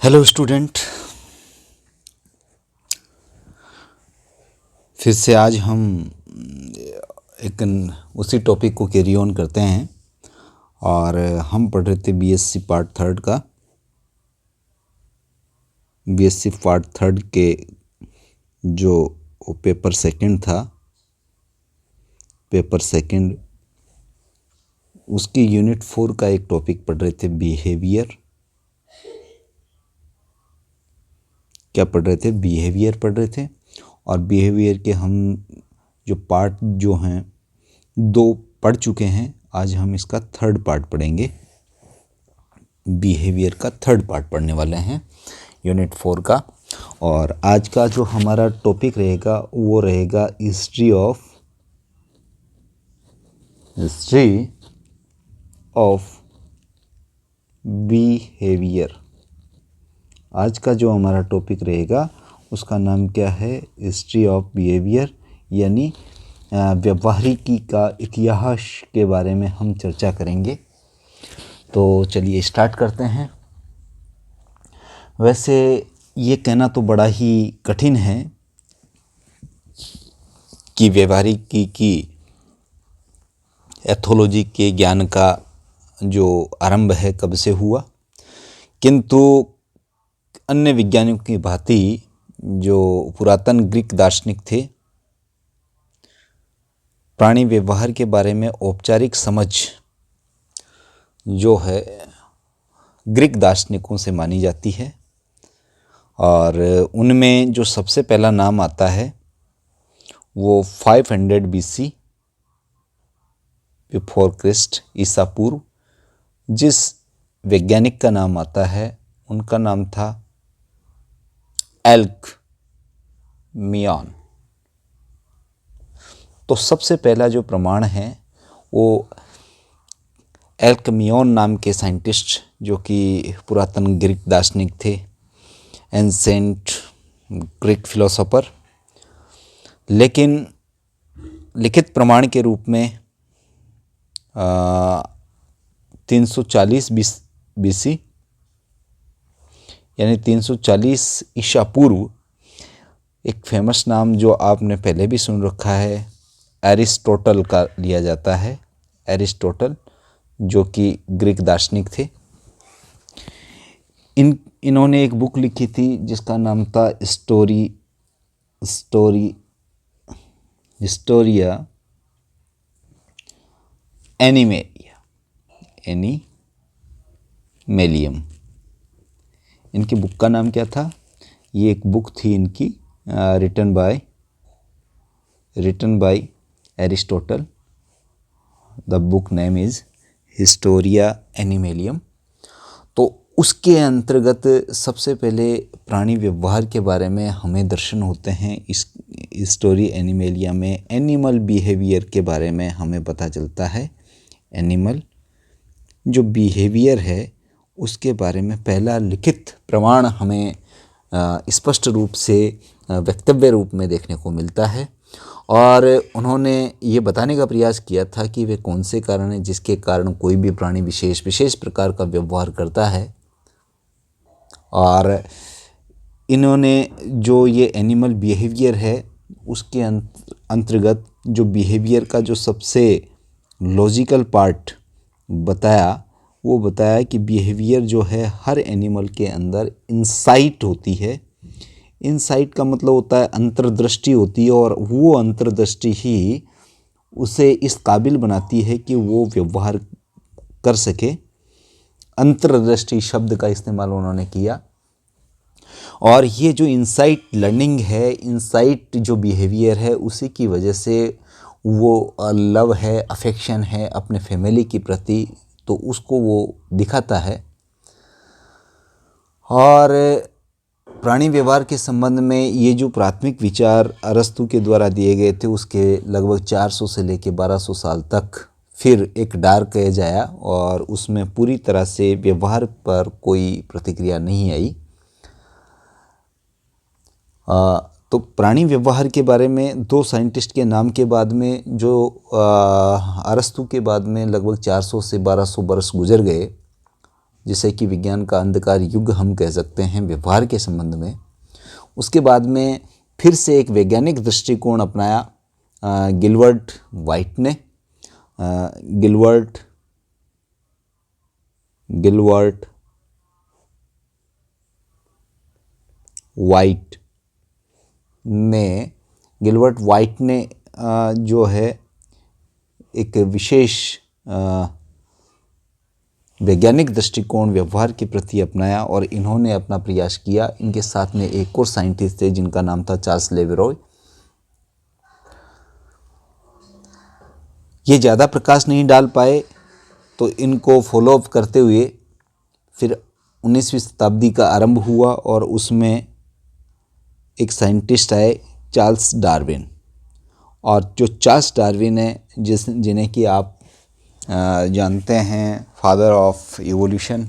Hello student, फिर से आज हम एक उसी टॉपिक को कैरी ऑन करते हैं और हम पढ़ रहे थे बीएससी पार्ट थर्ड का। बीएससी पार्ट थर्ड के जो पेपर सेकंड था, पेपर सेकंड उसकी यूनिट 4 का एक टॉपिक पढ़ रहे थे, बिहेवियर। क्या पढ़ रहे थे? बिहेवियर पढ़ रहे थे। और बिहेवियर के हम जो पार्ट जो हैं 2 पढ़ चुके हैं। आज हम इसका थर्ड पार्ट पढ़ेंगे। बिहेवियर का थर्ड पार्ट पढ़ने वाले हैं यूनिट 4 का। और आज का जो हमारा टॉपिक रहेगा वो रहेगा हिस्ट्री ऑफ बिहेवियर। आज का जो हमारा टॉपिक रहेगा उसका नाम क्या है? हिस्ट्री ऑफ बिहेवियर, यानी व्यवहारिकी का इतिहास के बारे में हम चर्चा करेंगे। तो चलिए स्टार्ट करते हैं। वैसे ये कहना तो बड़ा ही कठिन है कि व्यवहारिकी की एथोलॉजी के ज्ञान का जो आरंभ है कब से हुआ, किंतु अन्य विज्ञानियों की भांति जो पुरातन ग्रीक दार्शनिक थे, प्राणी व्यवहार के बारे में औपचारिक समझ जो है ग्रीक दार्शनिकों से मानी जाती है। और उनमें जो सबसे पहला नाम आता है वो 500 बीसी बिफोर क्रिस्ट, ईसा पूर्व, जिस वैज्ञानिक का नाम आता है उनका नाम था एल्कमियन। तो सबसे पहला जो प्रमाण है वो एल्कमियन नाम के साइंटिस्ट, जो कि पुरातन ग्रीक दार्शनिक थे, एंसेंट ग्रीक फिलोसोफर, लेकिन लिखित प्रमाण के रूप में 340 बीसी यानी 340 ईसा पूर्व एक फेमस नाम जो आपने पहले भी सुन रखा है, एरिस्टोटल का लिया जाता है। एरिस्टोटल जो कि ग्रीक दार्शनिक थे। इन्होंने एक बुक लिखी थी जिसका नाम था हिस्टोरिया एनिमेलियम। इनकी बुक का नाम क्या था? ये एक बुक थी इनकी, written by Aristotle. The book name is Historia Animalium. तो उसके अंतर्गत सबसे पहले प्राणी व्यवहार के बारे में हमें दर्शन होते हैं। इस हिस्टोरी एनिमेलिया में एनिमल बिहेवियर के बारे में हमें पता चलता है। एनिमल जो बिहेवियर है उसके बारे में पहला लिखित प्रमाण हमें स्पष्ट रूप से वक्तव्य रूप में देखने को मिलता है। और उन्होंने ये बताने का प्रयास किया था कि वे कौन से कारण हैं जिसके कारण कोई भी प्राणी विशेष प्रकार का व्यवहार करता है। और इन्होंने जो ये एनिमल बिहेवियर है उसके अंतर्गत जो बिहेवियर का जो सबसे लॉजिकल पार्ट बताया, वो बताया कि बिहेवियर जो है हर एनिमल के अंदर इंसाइट होती है। इंसाइट का मतलब होता है अंतर्दृष्टि होती है, और वो अंतर्दृष्टि ही उसे इस काबिल बनाती है कि वो व्यवहार कर सके। अंतर्दृष्टि शब्द का इस्तेमाल उन्होंने किया। और ये जो इंसाइट लर्निंग है, इंसाइट जो बिहेवियर है, उसी की वजह से वो लव है, अफेक्शन है अपने फैमिली के प्रति, तो उसको वो दिखाता है। और प्राणी व्यवहार के संबंध में ये जो प्राथमिक विचार अरस्तु के द्वारा दिए गए थे उसके लगभग 400 से लेकर 1200 साल तक फिर एक डार्क एज आया और उसमें पूरी तरह से व्यवहार पर कोई प्रतिक्रिया नहीं आई। तो प्राणी व्यवहार के बारे में 2 साइंटिस्ट के नाम के बाद में जो अरस्तु के बाद में लगभग 400 से 1200 वर्ष गुजर गए, जिसे कि विज्ञान का अंधकार युग हम कह सकते हैं व्यवहार के संबंध में। उसके बाद में फिर से एक वैज्ञानिक दृष्टिकोण अपनाया गिलबर्ट वाइट ने। गिलबर्ट वाइट ने जो है एक विशेष वैज्ञानिक दृष्टिकोण व्यवहार के प्रति अपनाया और इन्होंने अपना प्रयास किया। इनके साथ में एक और साइंटिस्ट थे जिनका नाम था चार्ल्स लेवेरॉय। ये ज़्यादा प्रकाश नहीं डाल पाए, तो इनको फॉलोअप करते हुए फिर 19वीं शताब्दी का आरंभ हुआ और उसमें एक साइंटिस्ट आए चार्ल्स डार्विन। और जो चार्ल्स डार्विन है जिन्हें कि आप जानते हैं फादर ऑफ इवोल्यूशन,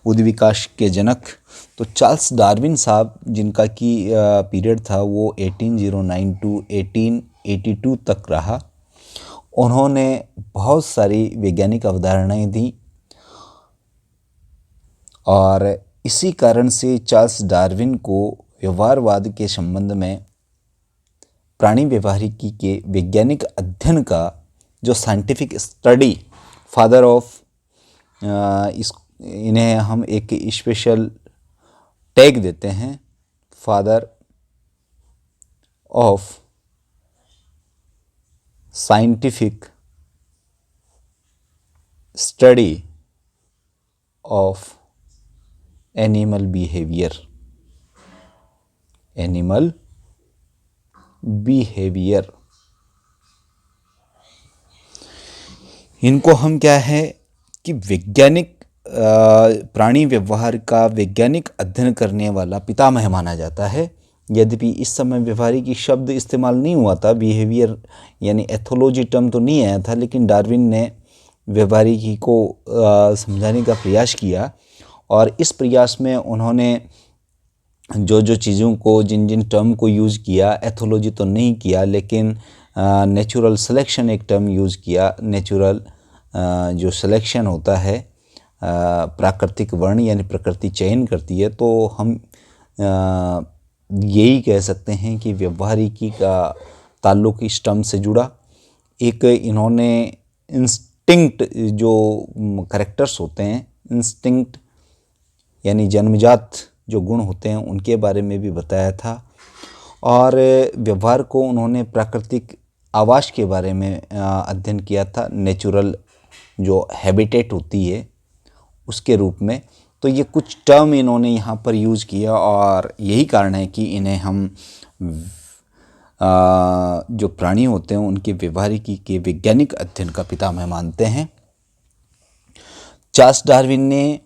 उद्विकास के जनक, तो चार्ल्स डार्विन साहब जिनका कि पीरियड था वो 1809 टू 1882 तक रहा। उन्होंने बहुत सारी वैज्ञानिक अवधारणाएं दी और इसी कारण से चार्ल्स डार्विन को व्यवहारवाद के संबंध में प्राणी व्यवहारिकी के वैज्ञानिक अध्ययन का जो साइंटिफिक स्टडी फादर ऑफ, इन्हें हम एक स्पेशल टैग देते हैं, father of scientific study of animal behaviour. इनको हम क्या है कि वैज्ञानिक प्राणी व्यवहार का वैज्ञानिक अध्ययन करने वाला पितामह माना जाता है। यद्यपि इस समय व्यवहारिकी शब्द इस्तेमाल नहीं हुआ था, बिहेवियर यानी एथोलॉजी टर्म तो नहीं आया था, लेकिन डार्विन ने व्यवहारिकी को समझाने का प्रयास किया और इस प्रयास में उन्होंने जो चीज़ों को जिन टर्म को यूज़ किया, एथोलॉजी तो नहीं किया, लेकिन नेचुरल सिलेक्शन एक टर्म यूज़ किया। नेचुरल जो सिलेक्शन होता है, प्राकृतिक वर्ण यानी प्रकृति चयन करती है, तो हम यही कह सकते हैं कि व्यवहारिकी का ताल्लुक इस टर्म से जुड़ा। एक इन्होंने इंस्टिंक्ट जो कैरेक्टर्स होते हैं, इंस्टिंक्ट यानी जन्मजात जो गुण होते हैं उनके बारे में भी बताया था और व्यवहार को उन्होंने प्राकृतिक आवास के बारे में अध्ययन किया था, नेचुरल जो हैबिटेट होती है उसके रूप में। तो ये कुछ टर्म इन्होंने यहाँ पर यूज़ किया और यही कारण है कि इन्हें हम जो प्राणी होते हैं उनके व्यवहारिकी के वैज्ञानिक अध्ययन का पितामह मानते हैं। चार्ल्स डार्विन ने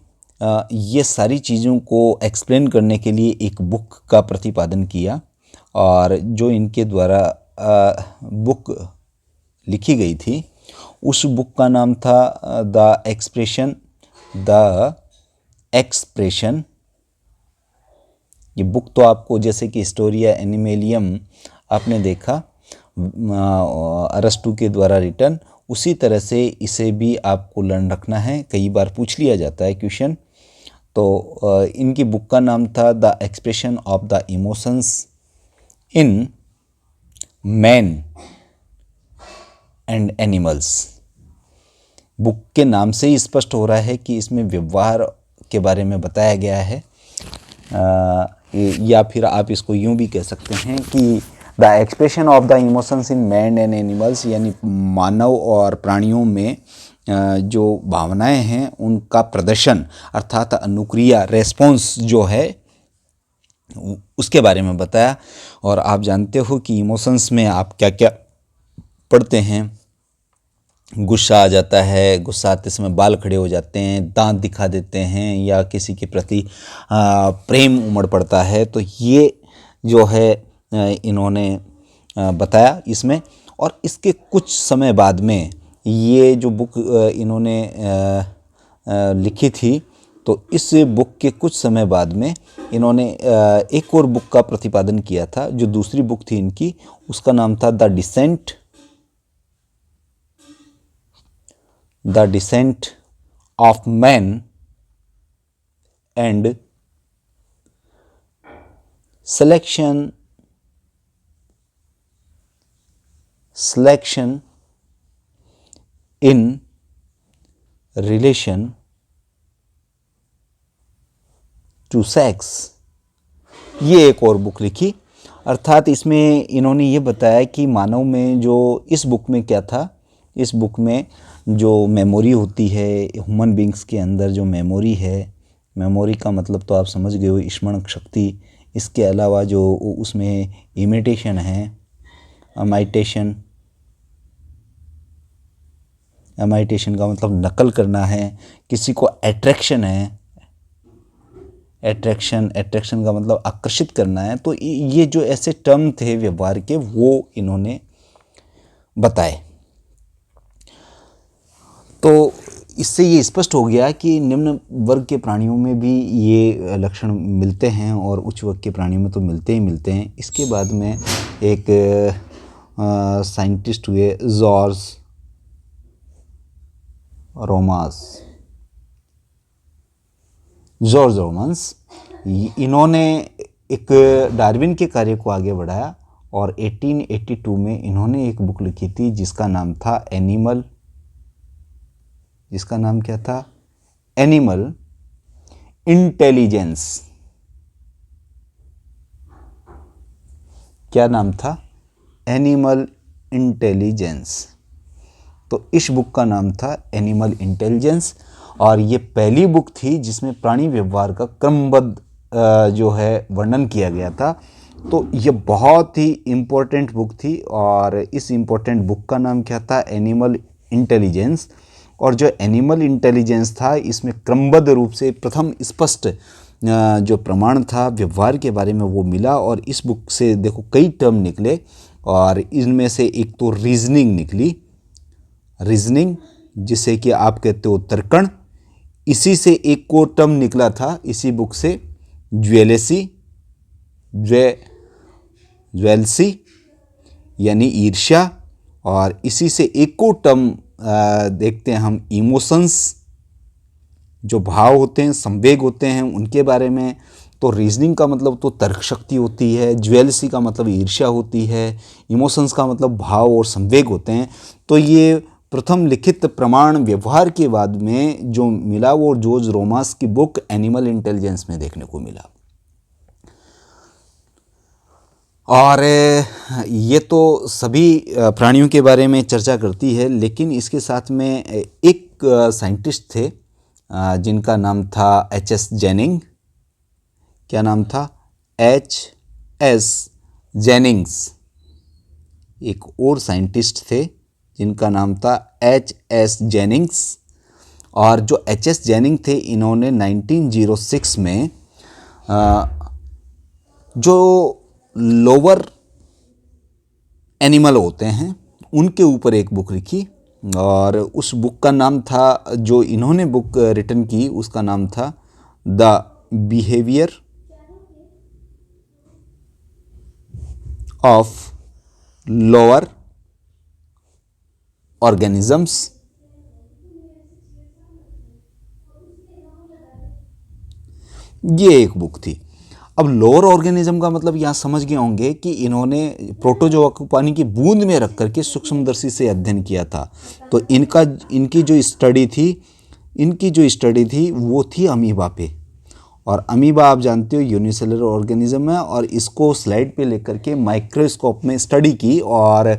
ये सारी चीज़ों को एक्सप्लेन करने के लिए एक बुक का प्रतिपादन किया और जो इनके द्वारा बुक लिखी गई थी उस बुक का नाम था द एक्सप्रेशन। ये बुक तो आपको जैसे कि हिस्टोरिया एनिमलियम आपने देखा अरस्तु के द्वारा रिटर्न, उसी तरह से इसे भी आपको लर्न रखना है। कई बार पूछ लिया जाता है क्वेश्चन। तो इनकी बुक का नाम था the expression of the emotions in man and animals. Book के नाम से ही स्पष्ट हो रहा है कि इसमें व्यवहार के बारे में बताया गया है, या फिर आप इसको यूं भी कह सकते हैं कि the expression of the emotions in man and animals, यानी मानव और प्राणियों में जो भावनाएं हैं उनका प्रदर्शन अर्थात अनुक्रिया रेस्पॉन्स जो है उसके बारे में बताया। और आप जानते हो कि इमोशंस में आप क्या क्या पढ़ते हैं। गुस्सा आ जाता है, गुस्सा आते समय बाल खड़े हो जाते हैं, दांत दिखा देते हैं, या किसी के प्रति प्रेम उमड़ पड़ता है। तो ये जो है इन्होंने बताया इसमें। और इसके कुछ समय बाद में ये जो बुक इन्होंने लिखी थी, तो इस बुक के कुछ समय बाद में इन्होंने एक और बुक का प्रतिपादन किया था। जो दूसरी बुक थी इनकी, उसका नाम था the descent of man and selection in relation to sex। ये एक और बुक लिखी। अर्थात इसमें इन्होंने ये बताया कि मानव में जो इस बुक में क्या था, इस बुक में जो मेमोरी होती है, ह्यूमन बींग्स के अंदर जो मेमोरी है, मेमोरी का मतलब तो आप समझ गए हो, स्मरण शक्ति। इसके अलावा जो उसमें इमिटेशन है, अमाइटेशन का मतलब नकल करना है, किसी को अट्रैक्शन है, अट्रैक्शन का मतलब आकर्षित करना है। तो ये जो ऐसे टर्म थे व्यवहार के, वो इन्होंने बताए। तो इससे ये स्पष्ट हो गया कि निम्न वर्ग के प्राणियों में भी ये लक्षण मिलते हैं और उच्च वर्ग के प्राणियों में तो मिलते ही मिलते हैं। इसके बाद में एक साइंटिस्ट हुए जॉर्ज रोमन्स। इन्होंने एक डार्विन के कार्य को आगे बढ़ाया और 1882 में इन्होंने एक बुक लिखी थी जिसका नाम था एनिमल, जिसका नाम क्या था, एनिमल इंटेलिजेंस। क्या नाम था, एनिमल इंटेलिजेंस। तो इस बुक का नाम था एनिमल इंटेलिजेंस और ये पहली बुक थी जिसमें प्राणी व्यवहार का क्रमबद्ध जो है वर्णन किया गया था। तो ये बहुत ही इम्पोर्टेंट बुक थी और इस इम्पोर्टेंट बुक का नाम क्या था, एनिमल इंटेलिजेंस। और जो एनिमल इंटेलिजेंस था, इसमें क्रमबद्ध रूप से प्रथम स्पष्ट जो प्रमाण था व्यवहार के बारे में वो मिला। और इस बुक से देखो कई टर्म निकले और इनमें से एक तो रीजनिंग निकली, रीजनिंग जिसे कि आप कहते हो तर्कण। इसी से एक को टर्म निकला था इसी बुक से, ज्वेलसी यानी ईर्ष्या। और इसी से एक को टर्म देखते हैं हम, इमोशंस, जो भाव होते हैं, संवेग होते हैं, उनके बारे में। तो रीजनिंग का मतलब तो तर्क शक्ति होती है, ज्वेलसी का मतलब ईर्ष्या होती है, इमोशंस का मतलब भाव और संवेग होते हैं। तो ये प्रथम लिखित प्रमाण व्यवहार के बाद में जो मिला वो जॉर्ज रोमास की बुक एनिमल इंटेलिजेंस में देखने को मिला। और ये तो सभी प्राणियों के बारे में चर्चा करती है, लेकिन इसके साथ में एक साइंटिस्ट थे जिनका नाम था एच.एस. जेनिंग। क्या नाम था, एच.एस. जेनिंग्स। एक और साइंटिस्ट थे जिनका नाम था एच.एस. जेनिंग्स। और जो एच.एस. जेनिंग थे, इन्होंने 1906 में जो लोअर एनिमल होते हैं उनके ऊपर एक बुक लिखी। और उस बुक का नाम था, जो इन्होंने बुक रिटन की, उसका नाम था the behaviour of lower organisms. ये एक बुक थी। अब लोअर ऑर्गेनिज्म का मतलब यहाँ समझ गए होंगे कि इन्होंने प्रोटोजोआ को पानी की बूंद में रख करके सूक्ष्मदर्शी से अध्ययन किया था। तो इनकी जो स्टडी थी वो थी अमीबा पे। और अमीबा आप जानते हो यूनिसेलुलर ऑर्गेनिज्म है, और इसको स्लाइड पे लेकर के माइक्रोस्कोप में स्टडी की और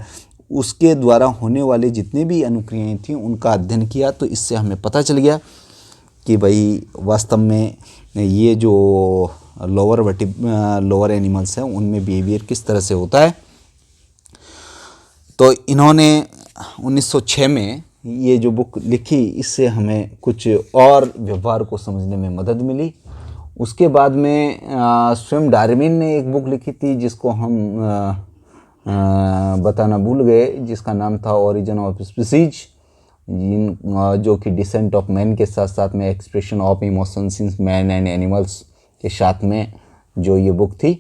उसके द्वारा होने वाले जितने भी अनुक्रियाएं थी उनका अध्ययन किया। तो इससे हमें पता चल गया कि भाई वास्तव में ये जो लोअर एनिमल्स हैं उनमें बिहेवियर किस तरह से होता है। तो इन्होंने 1906 में ये जो बुक लिखी, इससे हमें कुछ और व्यवहार को समझने में मदद मिली। उसके बाद में स्वयं डार्विन ने एक बुक लिखी थी जिसको हम बताना भूल गए, जिसका नाम था ओरिजिन ऑफ स्पीसीज, जो कि डिसेंट ऑफ मैन के साथ साथ में expression of emotions in man and animals के साथ में जो ये बुक थी।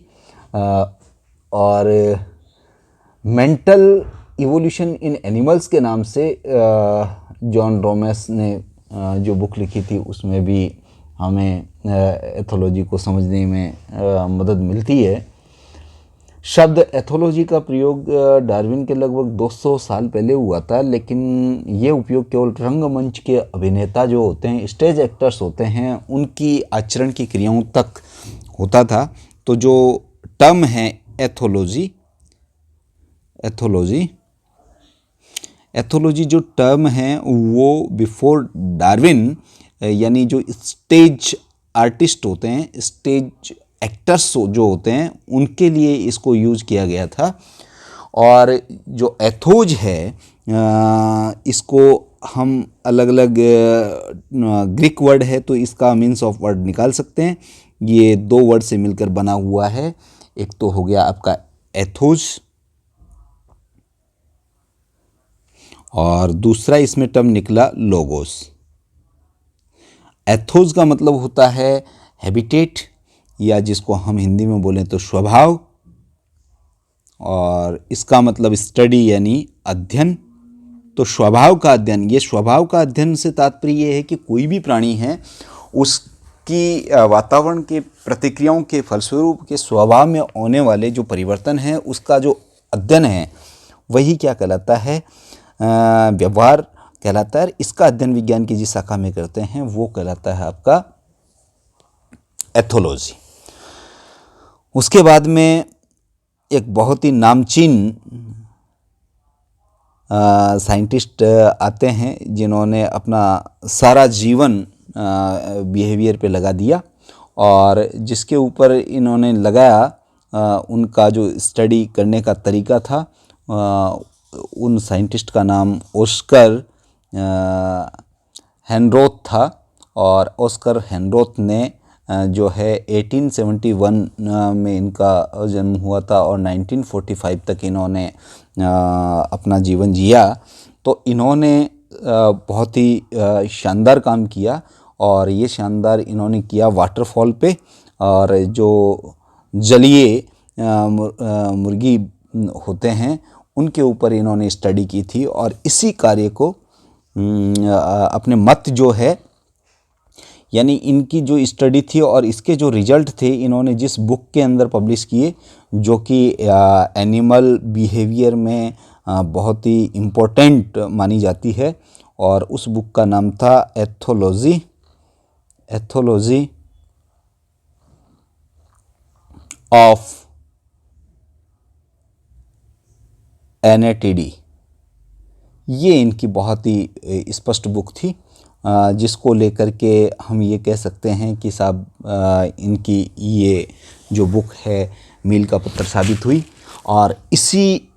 और मेंटल इवोल्यूशन इन एनिमल्स के नाम से जॉन रोमेस ने जो बुक लिखी थी उसमें भी हमें एथोलॉजी को समझने में मदद मिलती है। शब्द एथोलॉजी का प्रयोग डार्विन के लगभग 200 साल पहले हुआ था, लेकिन ये उपयोग केवल रंगमंच के अभिनेता जो होते हैं, स्टेज एक्टर्स होते हैं, उनकी आचरण की क्रियाओं तक होता था। तो जो टर्म है एथोलॉजी जो टर्म है वो बिफोर डार्विन, यानी जो स्टेज आर्टिस्ट होते हैं, स्टेज एक्टर्स जो होते हैं, उनके लिए इसको यूज किया गया था। और जो एथोज है इसको हम अलग अलग ग्रीक वर्ड है तो इसका मीन्स ऑफ वर्ड निकाल सकते हैं। ये 2 वर्ड से मिलकर बना हुआ है। एक तो हो गया आपका एथोज और दूसरा इसमें टर्म निकला लोगोस। एथोस का मतलब होता है हैबिटेट, या जिसको हम हिंदी में बोलें तो स्वभाव, और इसका मतलब स्टडी यानी अध्ययन। तो स्वभाव का अध्ययन, ये स्वभाव का अध्ययन से तात्पर्य ये है कि कोई भी प्राणी है उसकी वातावरण के प्रतिक्रियाओं के फलस्वरूप के स्वभाव में होने वाले जो परिवर्तन हैं उसका जो अध्ययन है वही क्या कहलाता है, व्यवहार कहलाता है। इसका अध्ययन विज्ञान की जिस शाखा में करते हैं वो कहलाता है आपका एथोलॉजी। उसके बाद में एक बहुत ही नामचीन साइंटिस्ट आते हैं जिन्होंने अपना सारा जीवन बिहेवियर पे लगा दिया, और जिसके ऊपर इन्होंने लगाया उनका जो स्टडी करने का तरीका था, उन साइंटिस्ट का नाम ऑस्कर हेनरोथ था। और ऑस्कर हेनरोथ ने जो है 1871 में इनका जन्म हुआ था और 1945 तक इन्होंने अपना जीवन जिया। तो इन्होंने बहुत ही शानदार काम किया, और ये शानदार इन्होंने किया वाटरफॉल पे, और जो जलीय मुर्गी होते हैं उनके ऊपर इन्होंने स्टडी की थी। और इसी कार्य को अपने मत जो है, यानी इनकी जो स्टडी थी और इसके जो रिजल्ट थे, इन्होंने जिस बुक के अंदर पब्लिश किए, जो कि एनिमल बिहेवियर में बहुत ही इम्पोर्टेंट मानी जाती है, और उस बुक का नाम था एथोलॉजी ऑफ एनेटिडी। ये इनकी बहुत ही स्पष्ट बुक थी, जिसको लेकर के हम ये कह सकते हैं कि साहब इनकी ये जो बुक है मील का पत्थर साबित हुई। और इसी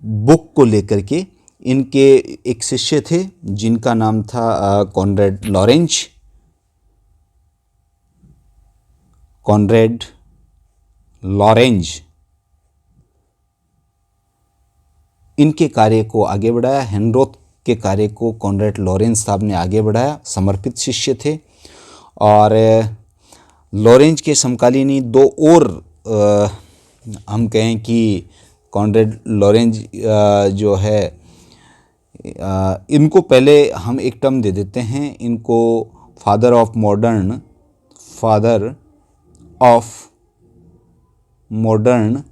बुक को लेकर के इनके एक शिष्य थे जिनका नाम था कॉनरेड लॉरेंज। इनके कार्य को आगे बढ़ाया, हेनरोथ के कार्य को कॉनरेड लॉरेंज साहब ने आगे बढ़ाया, समर्पित शिष्य थे। और लॉरेंज के समकालीनी 2 और हम कहें कि कॉनरेड लॉरेंज जो है, इनको पहले हम एक टर्म दे देते हैं, इनको फादर ऑफ मॉडर्न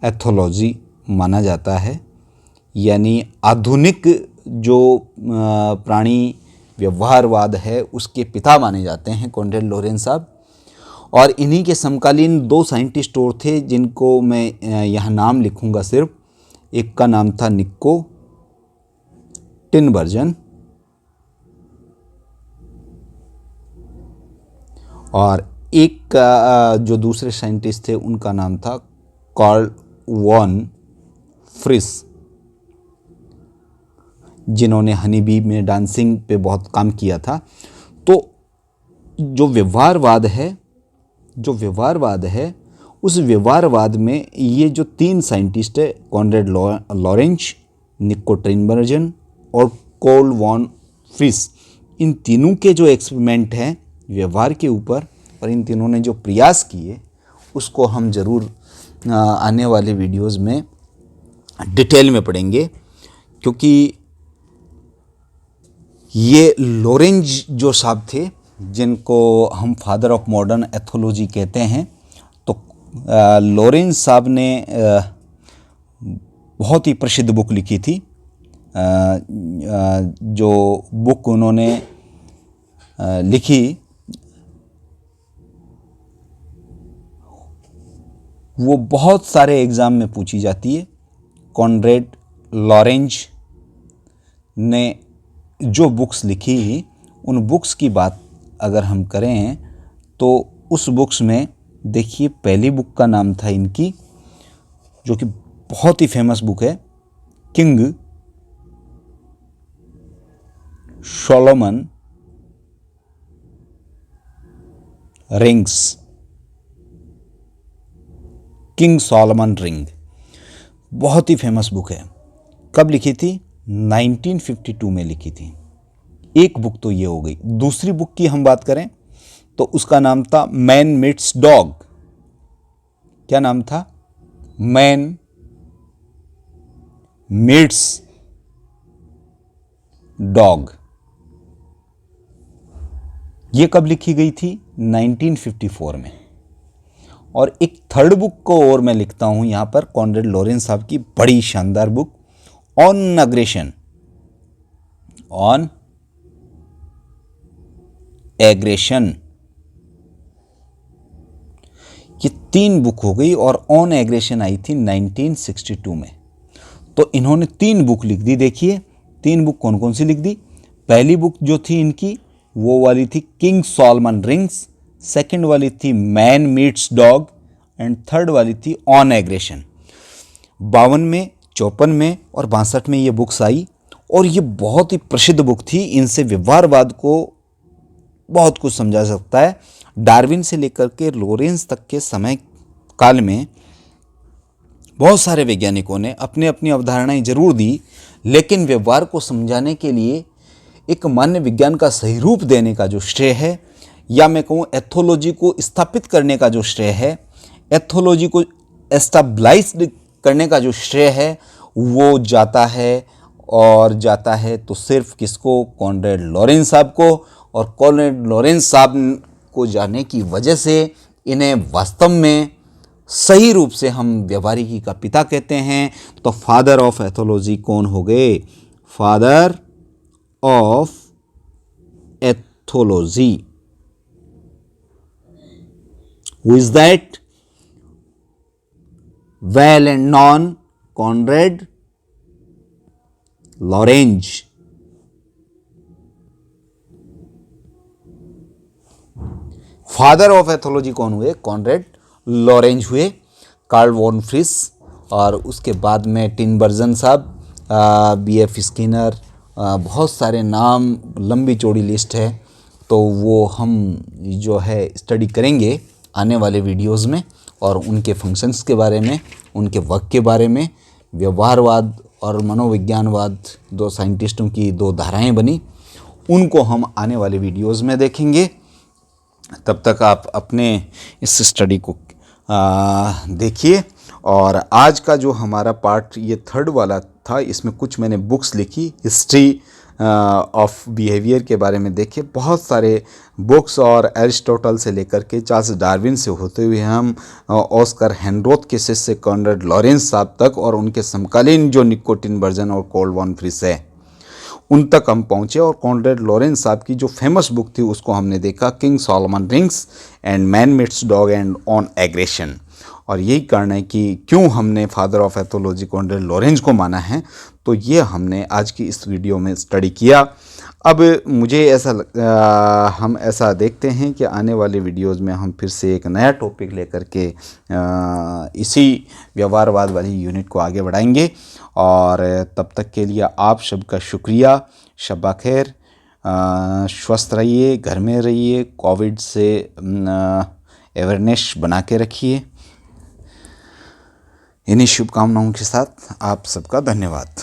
एथोलॉजी माना जाता है। यानी आधुनिक जो प्राणी व्यवहारवाद है उसके पिता माने जाते हैं कॉनरेड लॉरेंज साहब। और इन्हीं के समकालीन 2 साइंटिस्ट और थे जिनको मैं यहाँ नाम लिखूँगा सिर्फ। एक का नाम था निको टिनबर्जन, और एक का जो दूसरे साइंटिस्ट थे उनका नाम था कार्ल वॉन फ्रिस, जिन्होंने हनी बी में डांसिंग पे बहुत काम किया था। तो जो व्यवहारवाद है उस व्यवहारवाद में ये जो 3 साइंटिस्ट है, कॉनरेड लॉरेंज, निको टिनबर्जन और कार्ल वॉन फ्रिस, इन तीनों के जो एक्सपेरिमेंट हैं व्यवहार के ऊपर, और इन तीनों ने जो प्रयास किए उसको हम ज़रूर आने वाले वीडियोज़ में डिटेल में पढ़ेंगे। क्योंकि ये लॉरेंज जो साहब थे, जिनको हम फादर ऑफ मॉडर्न एथोलॉजी कहते हैं, तो लॉरेंज साहब ने बहुत ही प्रसिद्ध बुक लिखी थी। जो बुक उन्होंने लिखी वो बहुत सारे एग्ज़ाम में पूछी जाती है। कॉनरेड लॉरेंज ने जो बुक्स लिखी, उन बुक्स की बात अगर हम करें तो उस बुक्स में देखिए, पहली बुक का नाम था इनकी, जो कि बहुत ही फेमस बुक है, king Solomon rings. King Solomon ring बहुत ही फेमस बुक है। कब लिखी थी? 1952 में लिखी थी। एक बुक तो ये हो गई। दूसरी बुक की हम बात करें तो उसका नाम था मैन मीट्स डॉग। क्या नाम था? Man meets dog. ये कब लिखी गई थी? 1954 में। और एक थर्ड बुक को और मैं लिखता हूं यहां पर, कॉनरेड लॉरेंज साहब की बड़ी शानदार book, on aggression. On aggression. ये 3 बुक हो गई और ऑन एग्रेशन आई थी 1962 में। तो इन्होंने 3 बुक लिख दी। देखिए 3 बुक कौन कौन सी लिख दी। पहली बुक जो थी इनकी वो वाली थी किंग सोलोमन रिंग्स, सेकंड वाली थी man meets dog, and third वाली थी ऑन एग्रेशन। 52 में, 54 में और 62 में ये बुक्स आई और ये बहुत ही प्रसिद्ध बुक थी। इनसे व्यवहारवाद को बहुत कुछ समझा सकता है। डार्विन से लेकर के लॉरेंज तक के समय काल में बहुत सारे वैज्ञानिकों ने अपनी अपनी अवधारणाएं जरूर दी, लेकिन व्यवहार को समझाने के लिए एक मान्य विज्ञान का सही रूप देने का जो श्रेय है, या मैं कहूँ एथोलॉजी को स्थापित करने का जो श्रेय है, एथोलॉजी को एस्टेब्लिश्ड करने का जो श्रेय है, वो जाता है तो सिर्फ किसको? कॉनरेड लॉरेंज साहब को। और कॉनरेड लॉरेंज साहब को जाने की वजह से इन्हें वास्तव में सही रूप से हम व्यवहारिकी का पिता कहते हैं। तो फादर ऑफ एथोलॉजी कौन हो गए? Father of ethology. Who is that? Well and known Konrad Lorenz. Father of ethology कौन हुए? कॉनरेड लॉरेंज हुए। कार्ल वॉन फ्रिस, और उसके बाद में टिनबर्जन साहब, BF स्किनर, बहुत सारे नाम, लंबी चौड़ी लिस्ट है। तो वो हम जो है स्टडी करेंगे आने वाले वीडियोस में, और उनके फंक्शंस के बारे में, उनके वर्क के बारे में। व्यवहारवाद और मनोविज्ञानवाद, 2 साइंटिस्टों की 2 धाराएं बनी, उनको हम आने वाले वीडियोस में देखेंगे। तब तक आप अपने इस स्टडी को देखिए। और आज का जो हमारा पार्ट ये 3rd वाला था, इसमें कुछ मैंने बुक्स लिखी, हिस्ट्री ऑफ बिहेवियर के बारे में देखे। बहुत सारे बुक्स, और एरिस्टोटल से लेकर के चार्ल्स डार्विन से होते हुए हम ऑस्कर हेनरोथ के शिष्य कॉनरेड लॉरेंज साहब तक, और उनके समकालीन जो निको टिनबर्जन और कार्ल वॉन फ्रिस है, उन तक हम पहुँचे। और कॉनरेड लॉरेंज साहब की जो फेमस बुक थी उसको हमने देखा, King Solomon rings and man meets dog and on aggression. और यही कारण है कि क्यों हमने father of ethology Konrad Lorenz को माना है। तो ये हमने आज की इस वीडियो में स्टडी किया। अब मुझे हम ऐसा देखते हैं कि आने वाले वीडियोज़ में हम फिर से एक नया टॉपिक लेकर के इसी व्यवहारवाद वाली यूनिट को आगे बढ़ाएंगे। और तब तक के लिए आप सबका शुक्रिया। शब्बा खैर, स्वस्थ रहिए, घर में रहिए, कोविड से अवेयरनेस बना के रखिए। इन्हीं शुभकामनाओं के साथ आप सबका धन्यवाद।